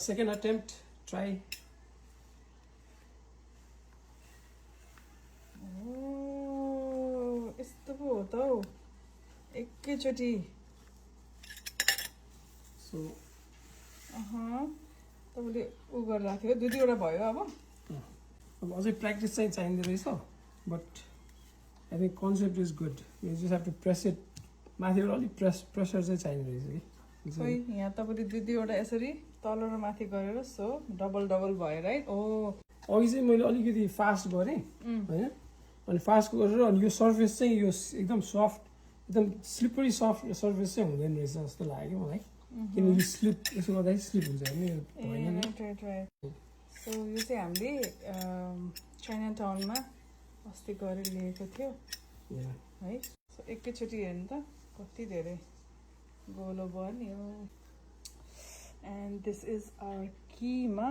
Second attempt, try. Oh, यस्तो पो हो त हौ एकैचोटि So तपाईँले उ गरेर राख्यो दुई दुईवटा भयो अब अझै प्र्याक्टिस चाहिँ चाहिँदो रहेछ but I think concept is good you just have to press it माथिबाट अलिक प्रेसर चाहिँ चाहिँदो रहेछ कि खोइ यहाँ तपाईँले दुई दुईवटा यसरी तल र माथि गरेर सो डबल डबल भयो राइट ओ अघि चाहिँ मैले अलिकति फास्ट गरेँ होइन अनि फास्ट गरेर अनि यो सर्फेस चाहिँ यो एकदम सफ्ट एकदम स्लिपरी सफ्ट सर्फेस चाहिँ हुँदैन रहेछ जस्तो लाग्यो मलाई किनकि स्लिप यसो गर्दाखेरि स्लिप हुन्छ होइन राइट राइट राइट सो यो चाहिँ हामीले चाइना टाउनमा अस्ति गरेर लिएको थियो है सो एकैचोटि हेर्नु त कति धेरै गोलो बन्यो एन्ड दिस इज आवर किमा